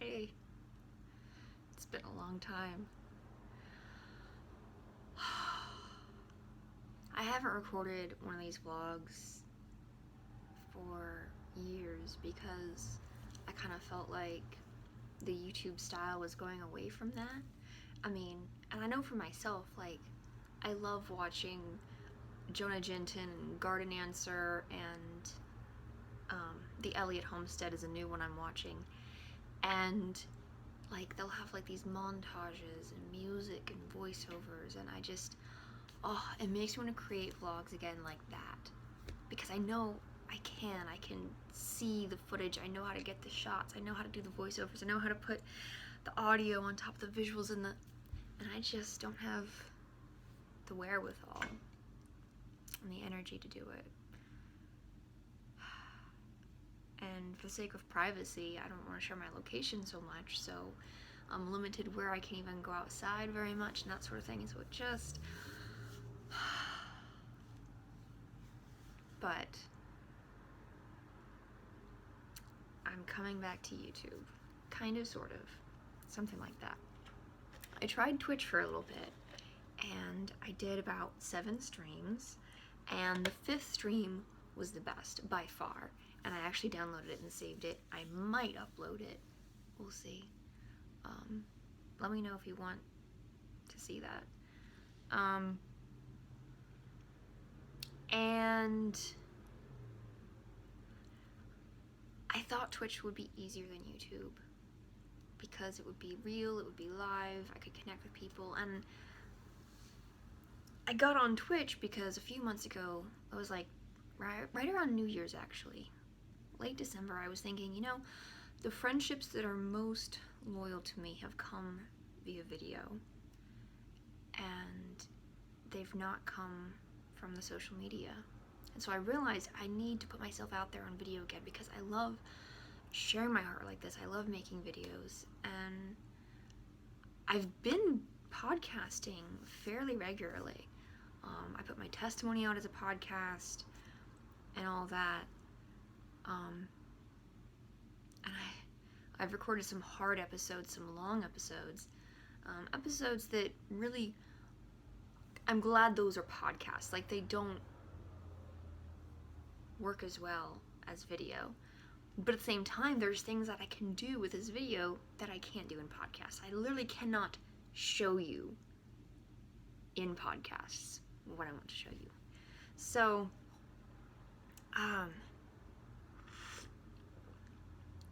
Hey, it's been a long time. I haven't recorded one of these vlogs for years because I kind of felt like the YouTube style was going away from that. I mean, and I know for myself, like, I love watching Jonah Jenton and Garden Answer, and The Elliott Homestead is a new one I'm watching. And like they'll have like these montages and music and voiceovers, and it makes me want to create vlogs again like that, because I know I can see the footage, I know how to get the shots, I know how to do the voiceovers, I know how to put the audio on top of the visuals, and I just don't have the wherewithal and the energy to do it. And for the sake of privacy, I don't want to share my location so much, so I'm limited where I can even go outside very much and that sort of thing. So it just... But I'm coming back to YouTube. Kind of, sort of. Something like that. I tried Twitch for a little bit, and I did about 7 streams, and the 5th stream was the best, by far. And I actually downloaded it and saved it. I might upload it. We'll see. Let me know if you want to see that. And I thought Twitch would be easier than YouTube because it would be real, it would be live, I could connect with people. And I got on Twitch because a few months ago, it was like right around New Year's actually, late December, I was thinking, you know, the friendships that are most loyal to me have come via video, and they've not come from the social media. And so I realized I need to put myself out there on video again, because I love sharing my heart like this. I love making videos, and I've been podcasting fairly regularly. I put my testimony out as a podcast and all that. And I've recorded some hard episodes, some long episodes, episodes that really, I'm glad those are podcasts. Like, they don't work as well as video. But at the same time, there's things that I can do with this video that I can't do in podcasts. I literally cannot show you in podcasts what I want to show you. So,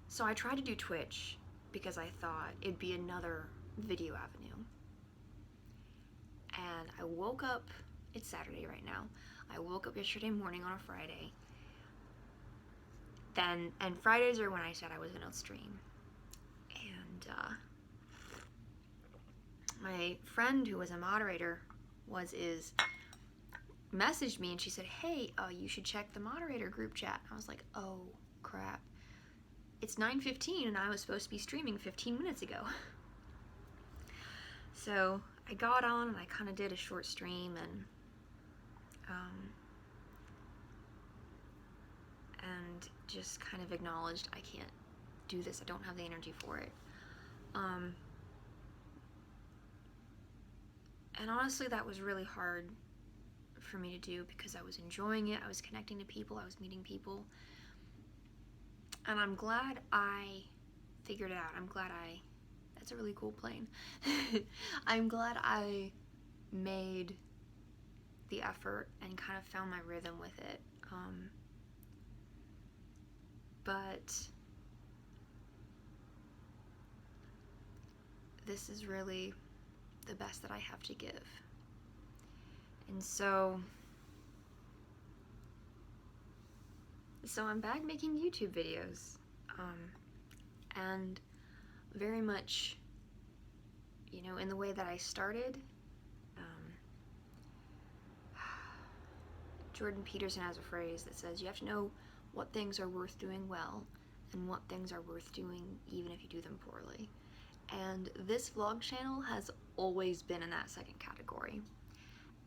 so I tried to do Twitch because I thought it'd be another video avenue. And I woke up, it's Saturday right now, I woke up yesterday morning on a Friday. And Fridays are when I said I was gonna stream. And my friend who was a moderator messaged me, and she said, hey, you should check the moderator group chat. And I was like, oh crap. It's 9:15 and I was supposed to be streaming 15 minutes ago. So I got on and I kind of did a short stream, and just kind of acknowledged I can't do this. I don't have the energy for it. And honestly, that was really hard for me to do because I was enjoying it. I was connecting to people. I was meeting people. And I'm glad I figured it out. That's a really cool plane. I'm glad I made the effort and kind of found my rhythm with it. But this is really the best that I have to give. And so I'm back making YouTube videos. And very much, you know, in the way that I started. Jordan Peterson has a phrase that says you have to know what things are worth doing well and what things are worth doing even if you do them poorly. And this vlog channel has always been in that second category.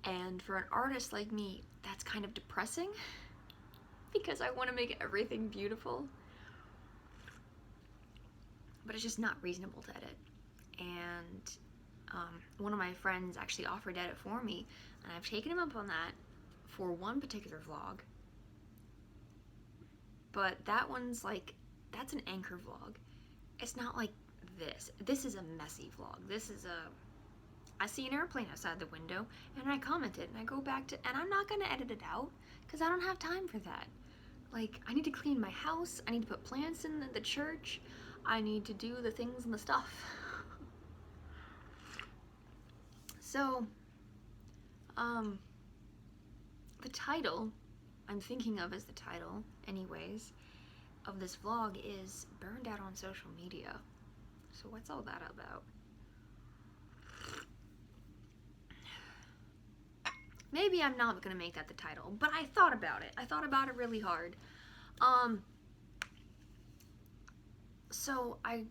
And for an artist like me, that's kind of depressing because I want to make everything beautiful. But but it's just not reasonable to edit. And one of my friends actually offered to edit for me, and I've taken him up on that for one particular vlog. But that one's like, that's an anchor vlog. It's not like this. This is a messy vlog. I see an airplane outside the window, and I comment it, and I go back to, and I'm not gonna edit it out, because I don't have time for that. Like, I need to clean my house, I need to put plants in the church, I need to do the things and the stuff. So, the title I'm thinking of as the title, anyways, of this vlog is Burned Out on Social Media. So what's all that about? Maybe I'm not gonna make that the title, but I thought about it. I thought about it really hard. So I've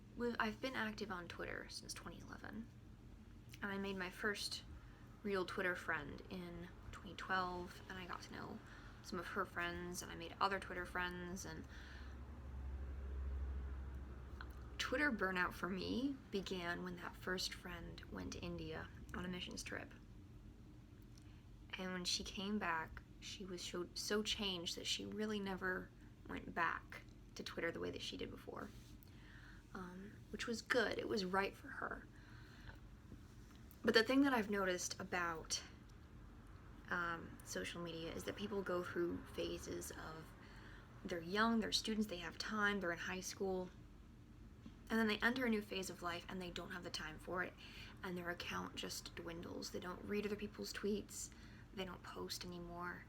been active on Twitter since 2011, and I made my first real Twitter friend in 2012, and I got to know some of her friends, and I made other Twitter friends, and Twitter burnout for me began when that first friend went to India on a missions trip. And when she came back, she was so changed that she really never went back to Twitter the way that she did before, which was good. It was right for her. But the thing that I've noticed about social media is that people go through phases of, they're young, they're students, they have time, they're in high school, and then they enter a new phase of life and they don't have the time for it, and their account just dwindles. They don't read other people's tweets, they don't post anymore,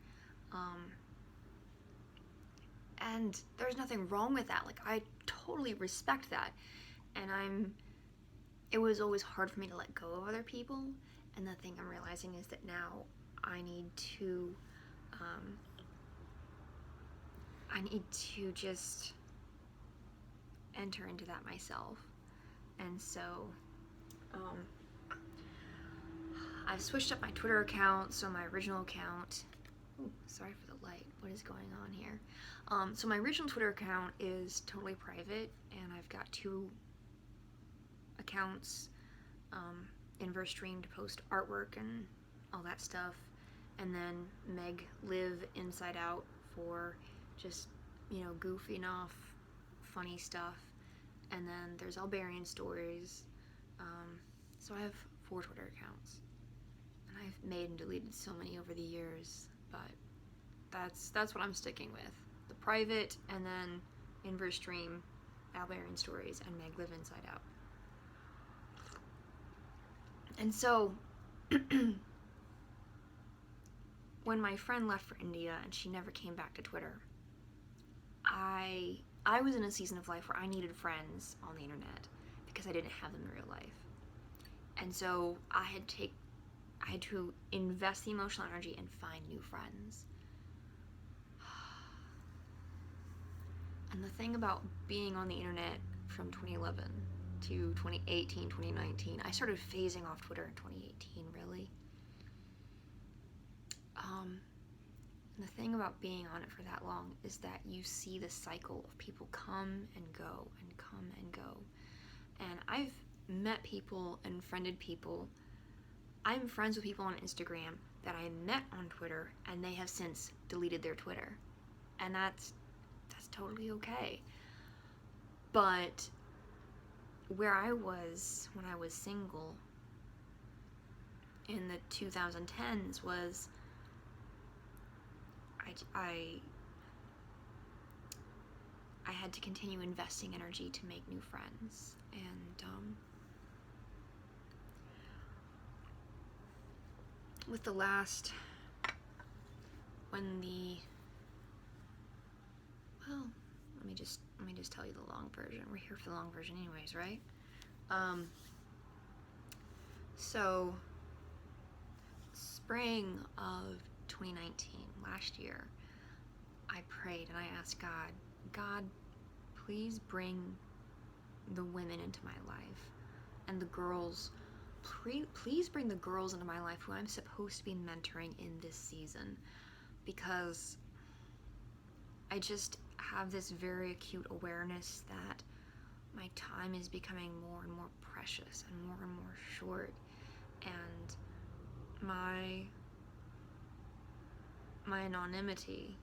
and there's nothing wrong with that. Like, I totally respect that, and it was always hard for me to let go of other people, and the thing I'm realizing is that now I need to just enter into that myself. And so I've switched up my Twitter account. So my original account, sorry for the light, what is going on here? So my original Twitter account is totally private, and I've got 2 accounts, Inverse Stream to post artwork and all that stuff, and then Meg Live Inside Out for just, goofing off funny stuff, and then there's Albarian Stories. So I have 4 Twitter accounts, and I've made and deleted so many over the years, but that's what I'm sticking with. The private, and then Inverse Stream, Albarian Stories, and Meg Live Inside Out. And so when my friend left for India and she never came back to Twitter, I was in a season of life where I needed friends on the internet because I didn't have them in real life. And so I had to invest the emotional energy and find new friends. And the thing about being on the internet from 2011 to 2018, 2019, I started phasing off Twitter in 2018, really. And the thing about being on it for that long is that you see the cycle of people come and go and come and go. And I've met people and friended people. I'm friends with people on Instagram that I met on Twitter, and they have since deleted their Twitter. And that's totally okay. But where I was when I was single in the 2010s was I had to continue investing energy to make new friends, and with the last, let me just tell you the long version. We're here for the long version anyways, right? So spring of 2019, last year, I prayed and I asked God, please bring the women into my life, and the girls, please bring the girls into my life who I'm supposed to be mentoring in this season, because I just have this very acute awareness that my time is becoming more and more precious and more short, and my anonymity,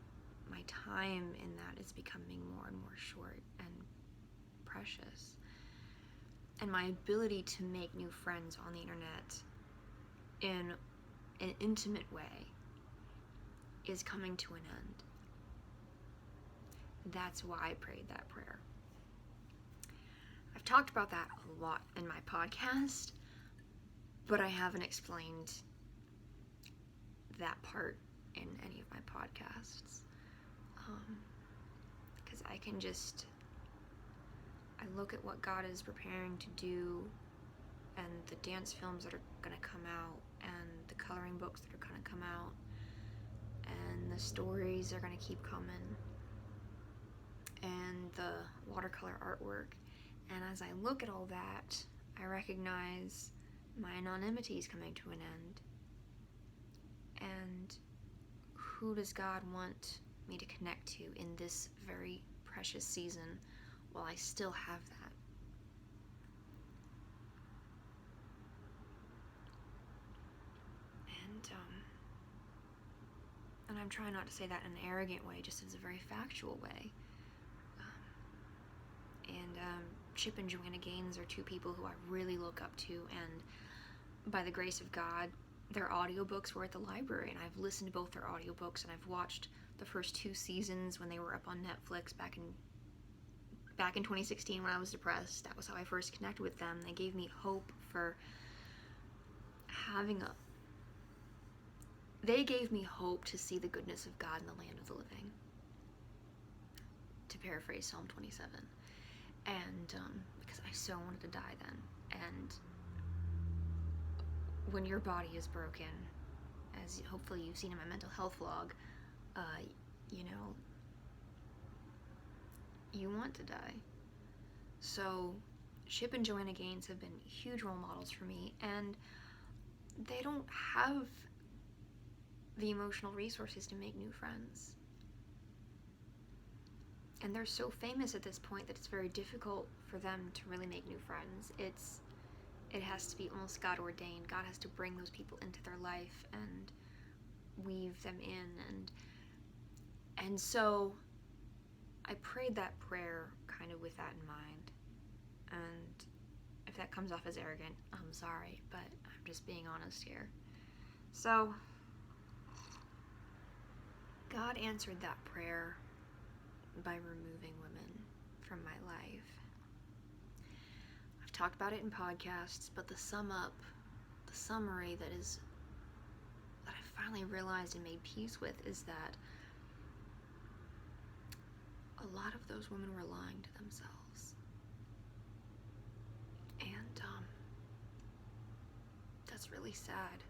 my time in that is becoming more and more short and precious. And my ability to make new friends on the internet in an intimate way is coming to an end. That's why I prayed that prayer. I've talked about that a lot in my podcast, but I haven't explained that part in any of my podcasts. Because I look at what God is preparing to do, and the dance films that are going to come out, and the coloring books that are going to come out, and the stories are going to keep coming, and the watercolor artwork. And as I look at all that, I recognize my anonymity is coming to an end. And who does God want me to connect to in this very precious season while I still have that? And I'm trying not to say that in an arrogant way, just as a very factual way. Chip and Joanna Gaines are two people who I really look up to, and by the grace of God, their audiobooks were at the library, and I've listened to both their audiobooks, and I've watched the first 2 seasons when they were up on Netflix back in 2016 when I was depressed. That was how I first connected with them. They gave me hope for they gave me hope to see the goodness of God in the land of the living, to paraphrase Psalm 27. And because I so wanted to die then. And when your body is broken, as hopefully you've seen in my mental health vlog, you want to die. So Chip and Joanna Gaines have been huge role models for me, and they don't have the emotional resources to make new friends. And they're so famous at this point that it's very difficult for them to really make new friends. It has to be almost God ordained. God has to bring those people into their life and weave them in. And so I prayed that prayer kind of with that in mind. And if that comes off as arrogant, I'm sorry, but I'm just being honest here. So God answered that prayer by removing women from my life. I've talked about it in podcasts, but the summary that I finally realized and made peace with is that a lot of those women were lying to themselves. And that's really sad.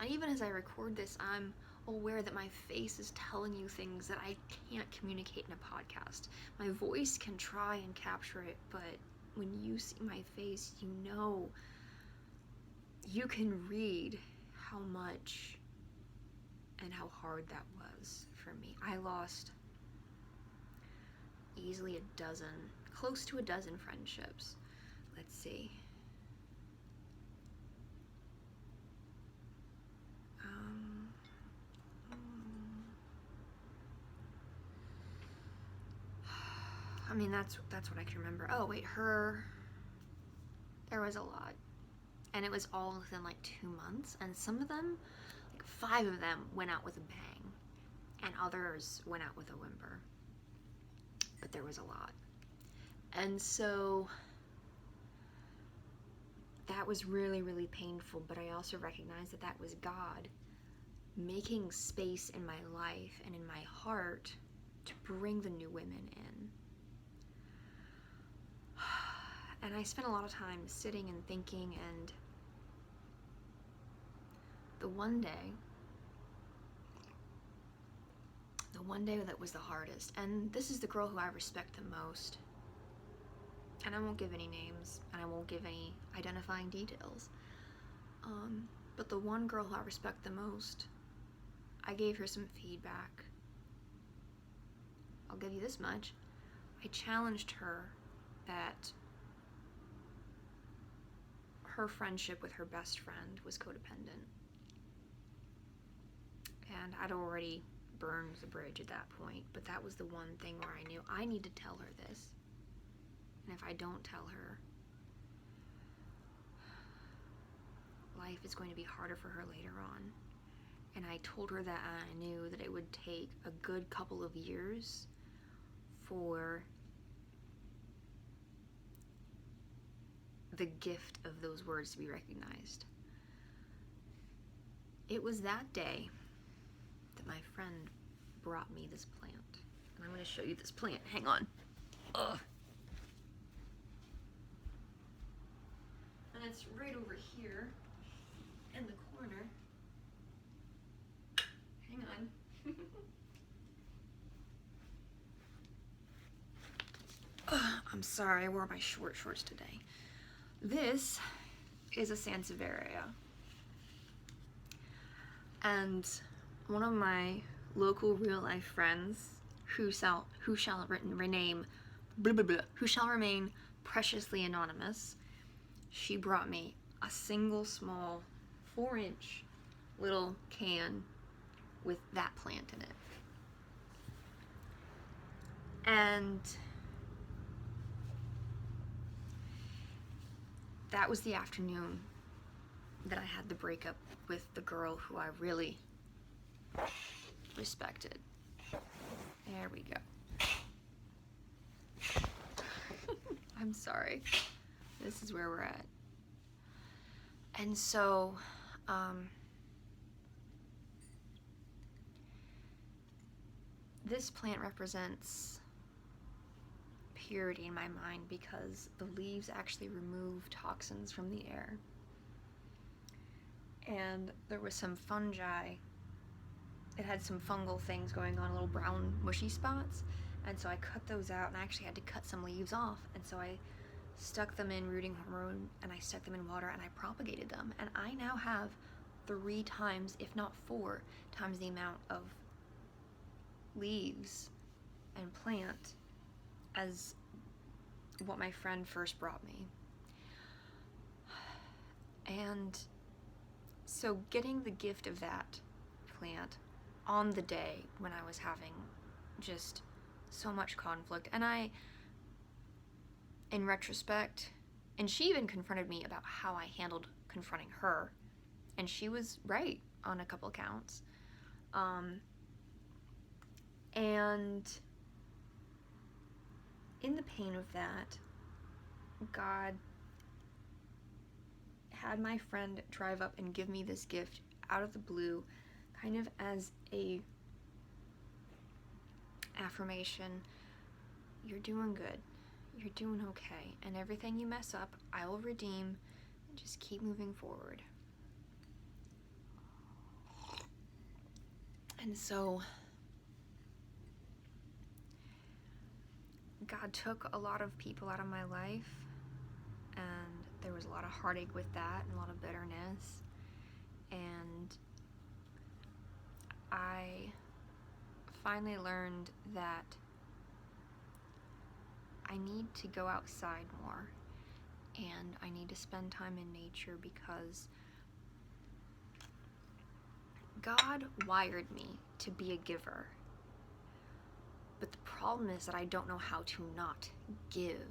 And even as I record this, I'm aware that my face is telling you things that I can't communicate in a podcast. My voice can try and capture it, but when you see my face, you can read how much and how hard that was for me. I lost easily close to a dozen friendships. Let's see. I mean, that's what I can remember. Oh, wait, there was a lot. And it was all within like 2 months. And some of them, like 5 of them went out with a bang. And others went out with a whimper. But there was a lot. And so that was really, really painful. But I also recognized that was God making space in my life and in my heart to bring the new women in. And I spent a lot of time sitting and thinking, and the one day that was the hardest, and this is the girl who I respect the most, and I won't give any names, and I won't give any identifying details, but the one girl who I respect the most, I gave her some feedback. I'll give you this much. I challenged her that her friendship with her best friend was codependent. And I'd already burned the bridge at that point, but that was the one thing where I knew I need to tell her this. And if I don't tell her, life is going to be harder for her later on. And I told her that I knew that it would take a good couple of years for the gift of those words to be recognized. It was that day that my friend brought me this plant. And I'm going to show you this plant. Hang on. Ugh. And it's right over here in the corner. Hang on. Ugh, I'm sorry, I wore my short shorts today. This is a Sansevieria. And one of my local real life friends who shall remain preciously anonymous, she brought me a single small 4-inch little can with that plant in it. And that was the afternoon that I had the breakup with the girl who I really respected. There we go. I'm sorry. This is where we're at. And so, this plant represents purity in my mind because the leaves actually remove toxins from the air. And there was some fungi. It had some fungal things going on, little brown mushy spots. And so I cut those out, and I actually had to cut some leaves off. And so I stuck them in rooting hormone, and I stuck them in water, and I propagated them. And I now have 3 times, if not 4 times the amount of leaves and plant as what my friend first brought me. And so getting the gift of that plant on the day when I was having just so much conflict, and I, in retrospect, and she even confronted me about how I handled confronting her, and she was right on a couple counts. And in the pain of that, God had my friend drive up and give me this gift out of the blue, kind of as a affirmation. You're doing good. You're doing okay. And everything you mess up, I will redeem, and just keep moving forward. And so God took a lot of people out of my life, and there was a lot of heartache with that and a lot of bitterness. And I finally learned that I need to go outside more, and I need to spend time in nature because God wired me to be a giver. But the problem is that I don't know how to not give.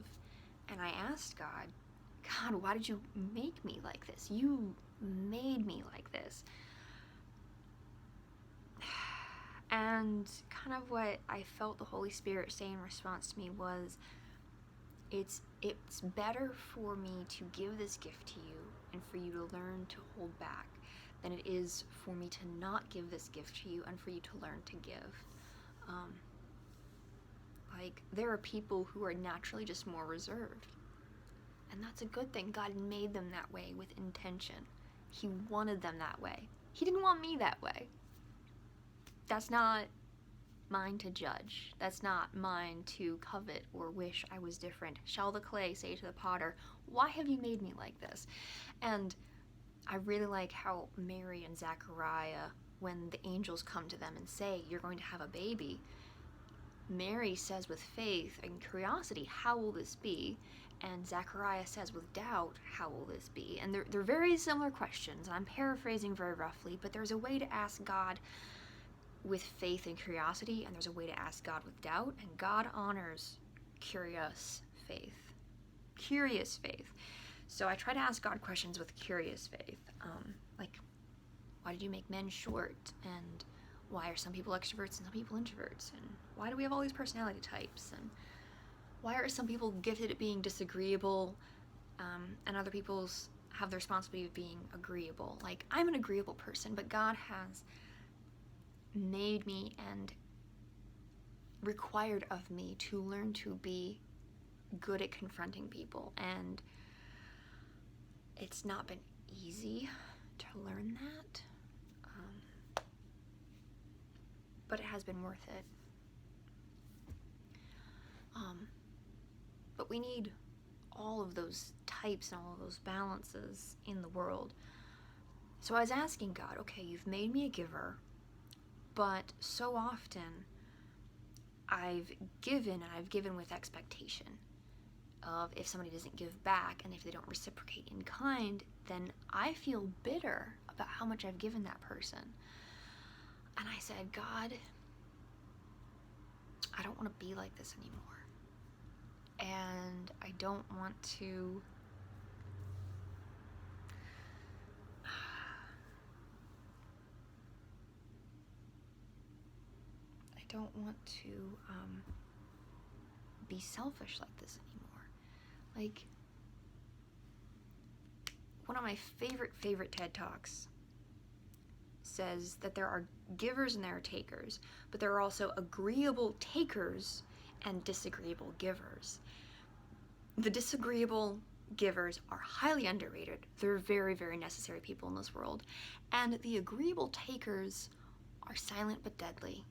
And I asked God, why did you make me like this? You made me like this. And kind of what I felt the Holy Spirit say in response to me was, it's better for me to give this gift to you and for you to learn to hold back than it is for me to not give this gift to you and for you to learn to give. Like, there are people who are naturally just more reserved. And that's a good thing. God made them that way with intention. He wanted them that way. He didn't want me that way. That's not mine to judge. That's not mine to covet or wish I was different. Shall the clay say to the potter, why have you made me like this? And I really like how Mary and Zechariah, when the angels come to them and say, you're going to have a baby, Mary says with faith and curiosity, how will this be? And Zechariah says with doubt, how will this be? And they're very similar questions. I'm paraphrasing very roughly, but there's a way to ask God with faith and curiosity, and there's a way to ask God with doubt, and God honors curious faith. Curious faith. So I try to ask God questions with curious faith. Like, why did you make men short? And why are some people extroverts and some people introverts? And why do we have all these personality types? And why are some people gifted at being disagreeable, and other people's have the responsibility of being agreeable? Like, I'm an agreeable person, but God has made me and required of me to learn to be good at confronting people. And it's not been easy to learn that, but it has been worth it. But we need all of those types and all of those balances in the world. So I was asking God, okay, you've made me a giver, but so often I've given with expectation of if somebody doesn't give back and if they don't reciprocate in kind, then I feel bitter about how much I've given that person. And I said, God, I don't want to be like this anymore. And I don't want to be selfish like this anymore. Like, one of my favorite TED Talks says that there are givers and there are takers, but there are also agreeable takers and disagreeable givers. The disagreeable givers are highly underrated. They're very, very necessary people in this world. And the agreeable takers are silent but deadly.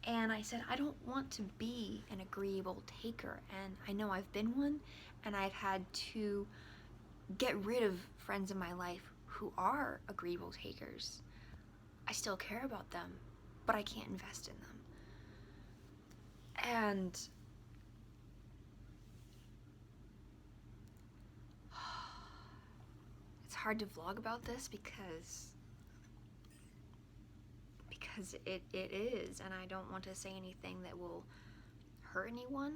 And I said, I don't want to be an agreeable taker. And I know I've been one, and I've had to get rid of friends in my life who are agreeable takers. I still care about them, but I can't invest in them. And it's hard to vlog about this because it is, and I don't want to say anything that will hurt anyone,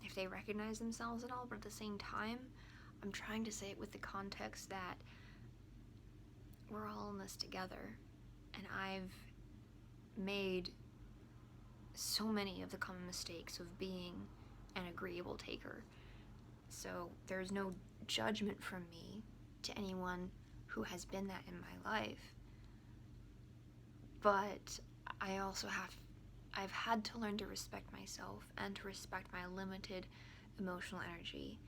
if they recognize themselves at all, but at the same time, I'm trying to say it with the context that we're all in this together, and I've made so many of the common mistakes of being an agreeable taker. So there's no judgment from me to anyone who has been that in my life. But I've had to learn to respect myself and to respect my limited emotional energy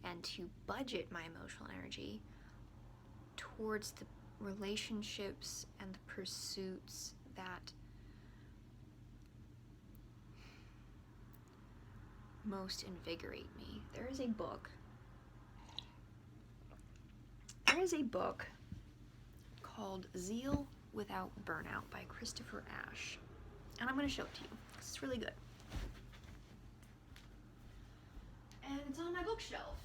and to budget my emotional energy towards the relationships and the pursuits that most invigorate me. There is a book called Zeal Without Burnout by Christopher Ashe. And I'm going to show it to you because it's really good. And it's on my bookshelf.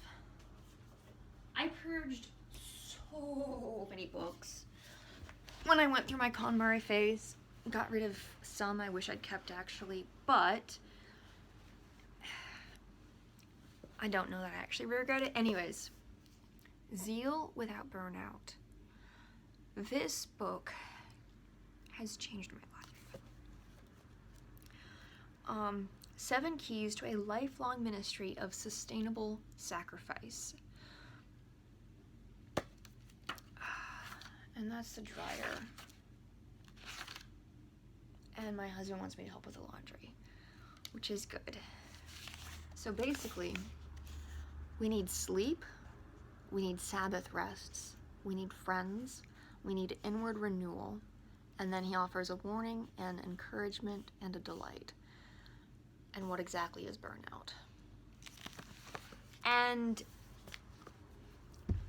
I purged so many books when I went through my KonMari phase. Got rid of some I wish I'd kept actually, but I don't know that I actually regret it. Anyways, Zeal Without Burnout. This book has changed my life. 7 Keys to a Lifelong Ministry of Sustainable Sacrifice. And that's the dryer. And my husband wants me to help with the laundry, which is good. So basically, we need sleep, we need Sabbath rests, we need friends, we need inward renewal, and then he offers a warning and encouragement and a delight. And what exactly is burnout? And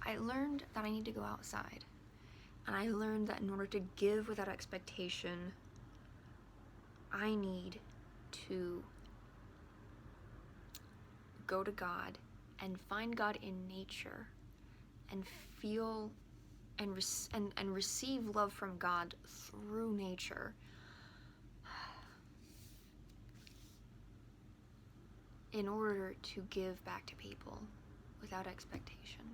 I learned that I need to go outside. And I learned that in order to give without expectation, I need to go to God and find God in nature and feel and receive love from God through nature, in order to give back to people without expectation.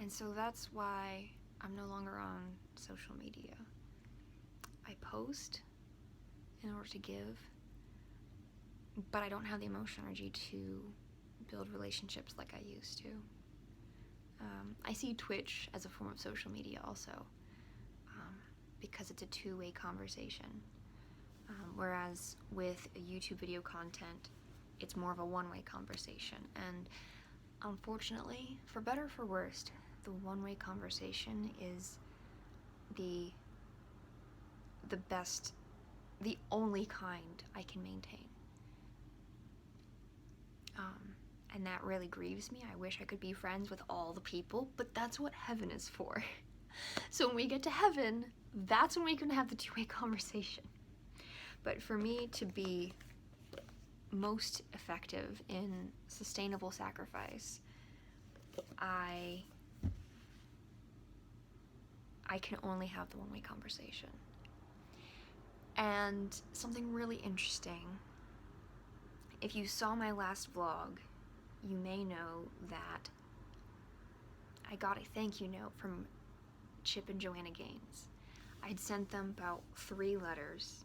And so that's why I'm no longer on social media. I post in order to give, but I don't have the emotional energy to build relationships like I used to. I see Twitch as a form of social media also, because it's a two-way conversation. Whereas with YouTube video content, it's more of a one-way conversation. And unfortunately, for better or for worse, the one-way conversation is the best, the only kind I can maintain. And that really grieves me. I wish I could be friends with all the people, but that's what heaven is for. So when we get to heaven, that's when we can have the two-way conversation. But for me to be most effective in sustainable sacrifice, I can only have the one-way conversation. And something really interesting, if you saw my last vlog, you may know that I got a thank you note from Chip and Joanna Gaines. I'd sent them about 3 letters,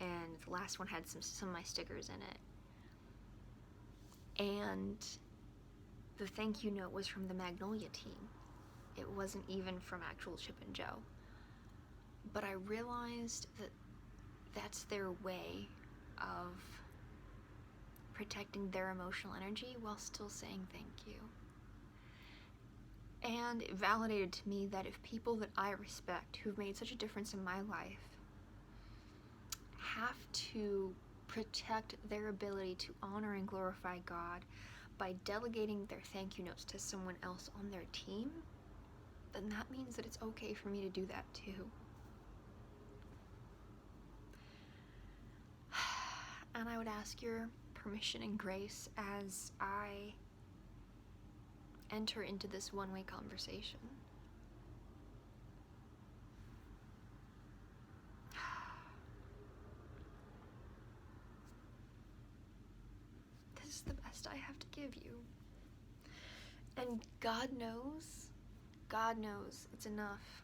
and the last one had some of my stickers in it. And the thank you note was from the Magnolia team. It wasn't even from actual Chip and Joe. But I realized that that's their way of protecting their emotional energy while still saying thank you. And it validated to me that if people that I respect, who've made such a difference in my life, have to protect their ability to honor and glorify God by delegating their thank you notes to someone else on their team, then that means that it's okay for me to do that too. And I would ask your permission and grace as I enter into this one-way conversation. This is the best I have to give you. And God knows it's enough.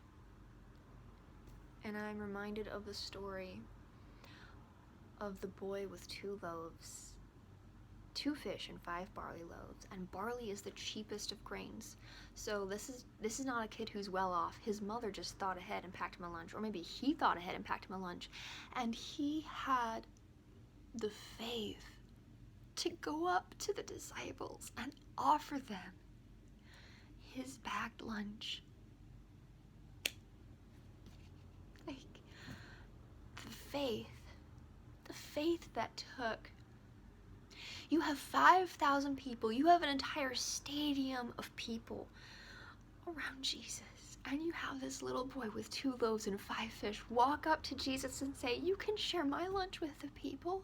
And I'm reminded of the story of the boy with 2 loaves, 2 fish and 5 barley loaves, and barley is the cheapest of grains. So this is not a kid who's well off. His mother just thought ahead and packed him a lunch, or maybe he thought ahead and packed him a lunch, and he had the faith to go up to the disciples and offer them his packed lunch. Like, the faith that took. You have 5,000 people, you have an entire stadium of people around Jesus, and you have this little boy with 2 loaves and 5 fish walk up to Jesus and say, "You can share my lunch with the people."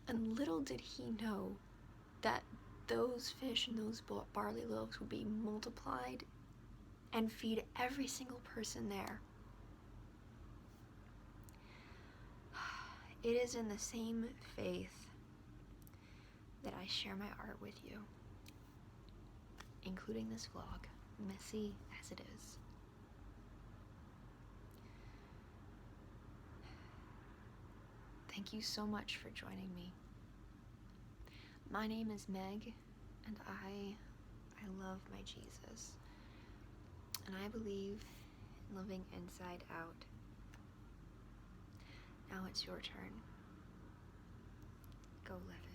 And little did he know that those fish and those barley loaves would be multiplied and feed every single person there. It is in the same faith that I share my art with you, including this vlog, messy as it is. Thank you so much for joining me. My name is Meg, and I love my Jesus. And I believe in living inside out. Now it's your turn. Go live it.